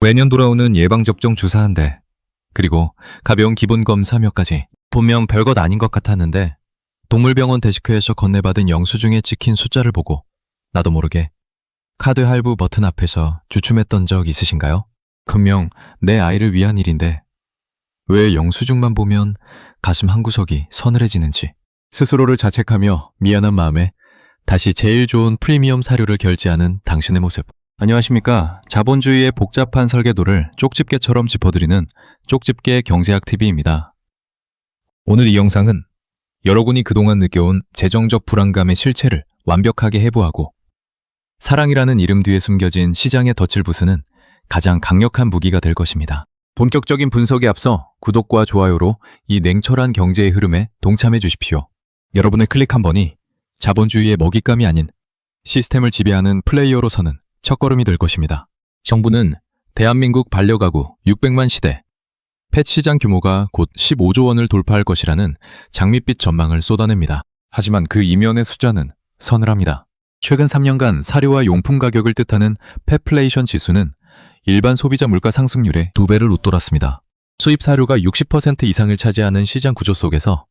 매년 돌아오는 예방접종 주사 한 대, 그리고 가벼운 기본검사 몇 가지. 분명 별것 아닌 것 같았는데 동물병원 대식회에서 건네받은 영수증에 찍힌 숫자를 보고 나도 모르게 카드 할부 버튼 앞에서 주춤했던 적 있으신가요? 분명 내 아이를 위한 일인데 왜 영수증만 보면 가슴 한구석이 서늘해지는지. 스스로를 자책하며 미안한 마음에 다시 제일 좋은 프리미엄 사료를 결제하는 당신의 모습. 안녕하십니까. 자본주의의 복잡한 설계도를 쪽집게처럼 짚어드리는 쪽집게 경제학TV입니다. 오늘 이 영상은 여러분이 그동안 느껴온 재정적 불안감의 실체를 완벽하게 해부하고 사랑이라는 이름 뒤에 숨겨진 시장의 덫을 부수는 가장 강력한 무기가 될 것입니다. 본격적인 분석에 앞서 구독과 좋아요로 이 냉철한 경제의 흐름에 동참해 주십시오. 여러분의 클릭 한 번이 자본주의의 먹잇감이 아닌 시스템을 지배하는 플레이어로서는 첫걸음이 될 것입니다. 정부는 대한민국 반려가구 600만 시대, 펫 시장 규모가 곧 15조 원을 돌파할 것이라는 장밋빛 전망을 쏟아냅니다. 하지만 그 이면의 숫자는 서늘합니다. 최근 3년간 사료와 용품 가격을 뜻하는 펫플레이션 지수는 일반 소비자 물가 상승률의 2배를 웃돌았습니다. 수입 사료가 60% 이상을 차지하는 시장 구조 속에서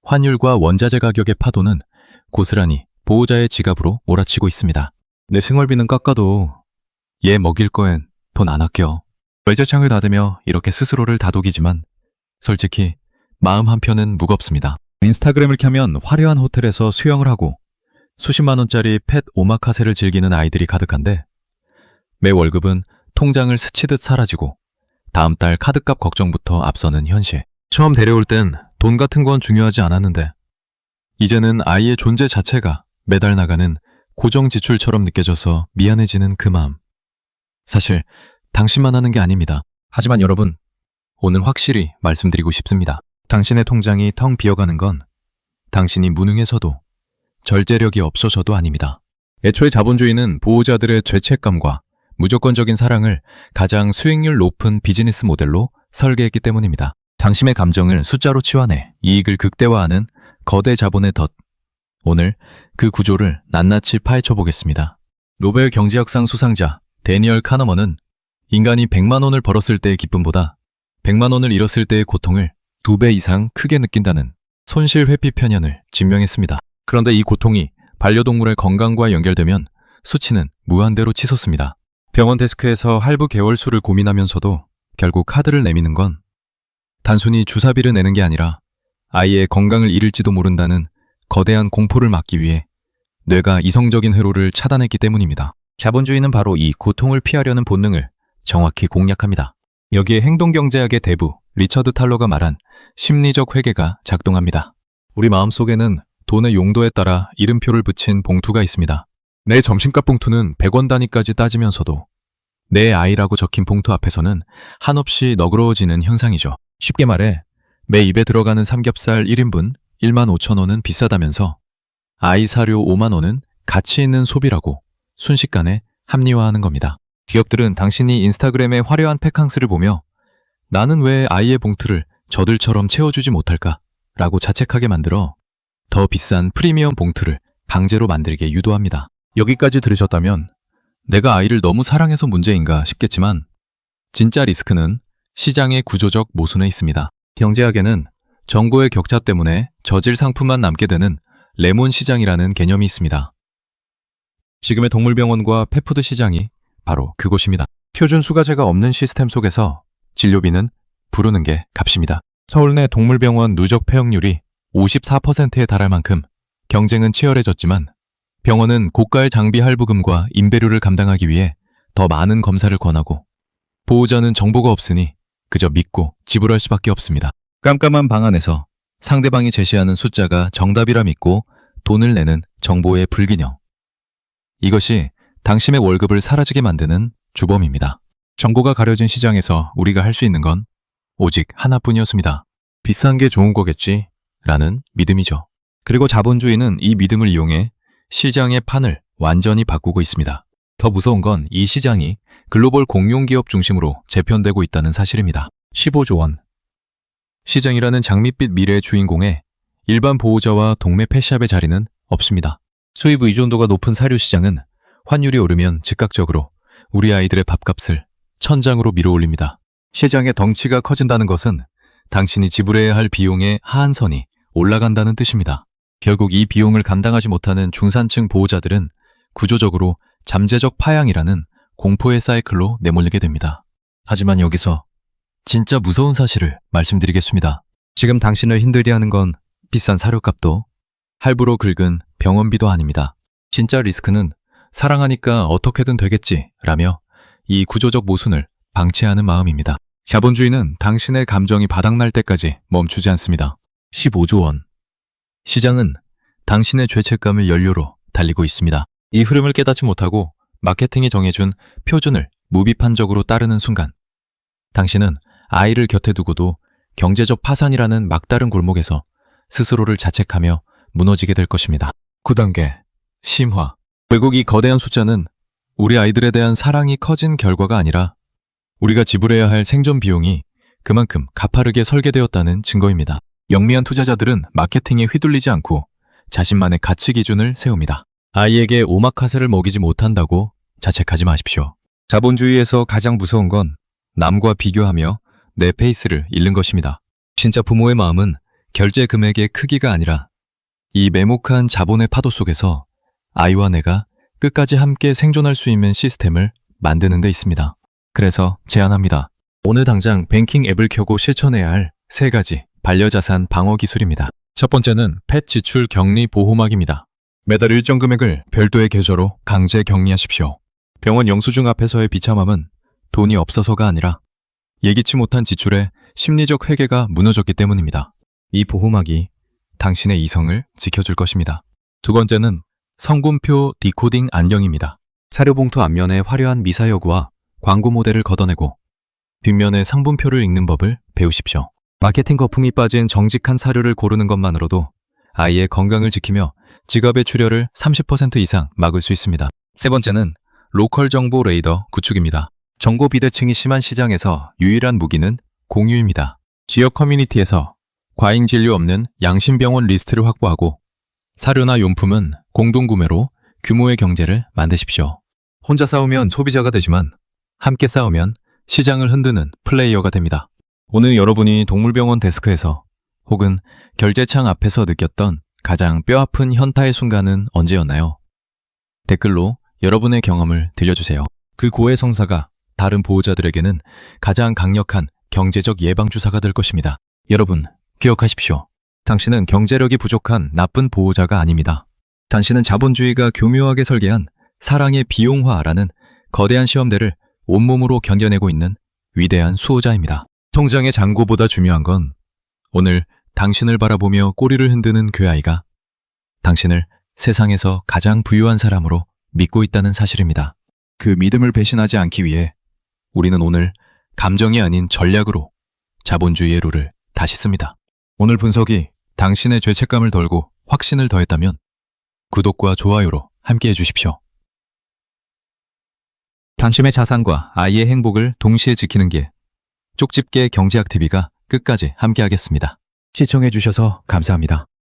환율과 원자재 가격의 파도는 고스란히 보호자의 지갑으로 몰아치고 있습니다. 내 생활비는 깎아도 얘 먹일 거엔 돈 안 아껴. 외제창을 닫으며 이렇게 스스로를 다독이지만 솔직히 마음 한편은 무겁습니다. 인스타그램을 켜면 화려한 호텔에서 수영을 하고 수십만 원짜리 펫 오마카세를 즐기는 아이들이 가득한데 매 월급은 통장을 스치듯 사라지고 다음 달 카드값 걱정부터 앞서는 현실. 처음 데려올 땐 돈 같은 건 중요하지 않았는데 이제는 아이의 존재 자체가 매달 나가는 고정 지출처럼 느껴져서 미안해지는 그 마음. 사실 당신만 하는 게 아닙니다. 하지만 여러분, 오늘 확실히 말씀드리고 싶습니다. 당신의 통장이 텅 비어가는 건 당신이 무능해서도 절제력이 없어서도 아닙니다. 애초에 자본주의는 보호자들의 죄책감과 무조건적인 사랑을 가장 수익률 높은 비즈니스 모델로 설계했기 때문입니다. 당신의 감정을 숫자로 치환해 이익을 극대화하는 거대 자본의 덫. 오늘 그 구조를 낱낱이 파헤쳐 보겠습니다. 노벨 경제학상 수상자 데니얼 카너먼은 인간이 100만 원을 벌었을 때의 기쁨보다 100만 원을 잃었을 때의 고통을 2배 이상 크게 느낀다는 손실 회피 편견을 증명했습니다. 그런데 이 고통이 반려동물의 건강과 연결되면 수치는 무한대로 치솟습니다. 병원 데스크에서 할부 개월 수를 고민하면서도 결국 카드를 내미는 건 단순히 주사비를 내는 게 아니라 아이의 건강을 잃을지도 모른다는 거대한 공포를 막기 위해 뇌가 이성적인 회로를 차단했기 때문입니다. 자본주의는 바로 이 고통을 피하려는 본능을 정확히 공략합니다. 여기에 행동경제학의 대부 리처드 탈러가 말한 심리적 회계가 작동합니다. 우리 마음속에는 돈의 용도에 따라 이름표를 붙인 봉투가 있습니다. 내 점심값 봉투는 100원 단위까지 따지면서도 내 아이라고 적힌 봉투 앞에서는 한없이 너그러워지는 현상이죠. 쉽게 말해 매 입에 들어가는 삼겹살 1인분 15,000원은 비싸다면서 아이 사료 5만 원은 가치 있는 소비라고 순식간에 합리화하는 겁니다. 기업들은 당신이 인스타그램의 화려한 패캉스를 보며 나는 왜 아이의 봉투를 저들처럼 채워주지 못할까? 라고 자책하게 만들어 더 비싼 프리미엄 봉투를 강제로 만들게 유도합니다. 여기까지 들으셨다면 내가 아이를 너무 사랑해서 문제인가 싶겠지만 진짜 리스크는 시장의 구조적 모순에 있습니다. 경제학에는 정보의 격차 때문에 저질 상품만 남게 되는 레몬 시장이라는 개념이 있습니다. 지금의 동물병원과 펫푸드 시장이 바로 그곳입니다. 표준 수가제가 없는 시스템 속에서 진료비는 부르는 게 값입니다. 서울 내 동물병원 누적 폐역률이 54%에 달할 만큼 경쟁은 치열해졌지만 병원은 고가의 장비 할부금과 임대료를 감당하기 위해 더 많은 검사를 권하고 보호자는 정보가 없으니 그저 믿고 지불할 수밖에 없습니다. 깜깜한 방 안에서 상대방이 제시하는 숫자가 정답이라 믿고 돈을 내는 정보의 불균형. 이것이 당신의 월급을 사라지게 만드는 주범입니다. 정보가 가려진 시장에서 우리가 할 수 있는 건 오직 하나뿐이었습니다. 비싼 게 좋은 거겠지 라는 믿음이죠. 그리고 자본주의는 이 믿음을 이용해 시장의 판을 완전히 바꾸고 있습니다. 더 무서운 건 이 시장이 글로벌 공룡기업 중심으로 재편되고 있다는 사실입니다. 15조 원. 시장이라는 장밋빛 미래의 주인공에 일반 보호자와 동네 펫샵의 자리는 없습니다. 수입 의존도가 높은 사료 시장은 환율이 오르면 즉각적으로 우리 아이들의 밥값을 천장으로 밀어올립니다. 시장의 덩치가 커진다는 것은 당신이 지불해야 할 비용의 하한선이 올라간다는 뜻입니다. 결국 이 비용을 감당하지 못하는 중산층 보호자들은 구조적으로 잠재적 파양이라는 공포의 사이클로 내몰리게 됩니다. 하지만 여기서 진짜 무서운 사실을 말씀드리겠습니다. 지금 당신을 힘들게 하는 건 비싼 사료값도 할부로 긁은 병원비도 아닙니다. 진짜 리스크는 사랑하니까 어떻게든 되겠지 라며 이 구조적 모순을 방치하는 마음입니다. 자본주의는 당신의 감정이 바닥날 때까지 멈추지 않습니다. 15조 원. 시장은 당신의 죄책감을 연료로 달리고 있습니다. 이 흐름을 깨닫지 못하고 마케팅이 정해준 표준을 무비판적으로 따르는 순간 당신은 아이를 곁에 두고도 경제적 파산이라는 막다른 골목에서 스스로를 자책하며 무너지게 될 것입니다. 9단계 심화. 결국 이 거대한 숫자는 우리 아이들에 대한 사랑이 커진 결과가 아니라 우리가 지불해야 할 생존 비용이 그만큼 가파르게 설계되었다는 증거입니다. 영리한 투자자들은 마케팅에 휘둘리지 않고 자신만의 가치 기준을 세웁니다. 아이에게 오마카세를 먹이지 못한다고 자책하지 마십시오. 자본주의에서 가장 무서운 건 남과 비교하며 내 페이스를 잃는 것입니다. 진짜 부모의 마음은 결제 금액의 크기가 아니라 이 매목한 자본의 파도 속에서 아이와 내가 끝까지 함께 생존할 수 있는 시스템을 만드는 데 있습니다. 그래서 제안합니다. 오늘 당장 뱅킹 앱을 켜고 실천해야 할 3가지 반려자산 방어 기술입니다. 첫 번째는 펫 지출 격리 보호막입니다. 매달 일정 금액을 별도의 계좌로 강제 격리하십시오. 병원 영수증 앞에서의 비참함은 돈이 없어서가 아니라 예기치 못한 지출에 심리적 회개가 무너졌기 때문입니다. 이 보호막이 당신의 이성을 지켜줄 것입니다. 두 번째는 성분표 디코딩 안경입니다. 사료봉투 앞면의 화려한 미사여구와 광고 모델을 걷어내고 뒷면의 상분표를 읽는 법을 배우십시오. 마케팅 거품이 빠진 정직한 사료를 고르는 것만으로도 아이의 건강을 지키며 지갑의 출혈을 30% 이상 막을 수 있습니다. 세 번째는 로컬 정보 레이더 구축입니다. 정보 비대칭이 심한 시장에서 유일한 무기는 공유입니다. 지역 커뮤니티에서 과잉 진료 없는 양심병원 리스트를 확보하고 사료나 용품은 공동구매로 규모의 경제를 만드십시오. 혼자 싸우면 소비자가 되지만 함께 싸우면 시장을 흔드는 플레이어가 됩니다. 오늘 여러분이 동물병원 데스크에서 혹은 결제창 앞에서 느꼈던 가장 뼈아픈 현타의 순간은 언제였나요? 댓글로 여러분의 경험을 들려주세요. 그 고해 성사가 다른 보호자들에게는 가장 강력한 경제적 예방주사가 될 것입니다. 여러분, 기억하십시오. 당신은 경제력이 부족한 나쁜 보호자가 아닙니다. 당신은 자본주의가 교묘하게 설계한 사랑의 비용화라는 거대한 시험대를 온몸으로 견뎌내고 있는 위대한 수호자입니다. 통장의 잔고보다 중요한 건 오늘 당신을 바라보며 꼬리를 흔드는 그 아이가 당신을 세상에서 가장 부유한 사람으로 믿고 있다는 사실입니다. 그 믿음을 배신하지 않기 위해 우리는 오늘 감정이 아닌 전략으로 자본주의의 룰을 다시 씁니다. 오늘 분석이 당신의 죄책감을 덜고 확신을 더했다면 구독과 좋아요로 함께해 주십시오. 당신의 자산과 아이의 행복을 동시에 지키는 게 쪽집게 경제학TV가 끝까지 함께하겠습니다. 시청해 주셔서 감사합니다.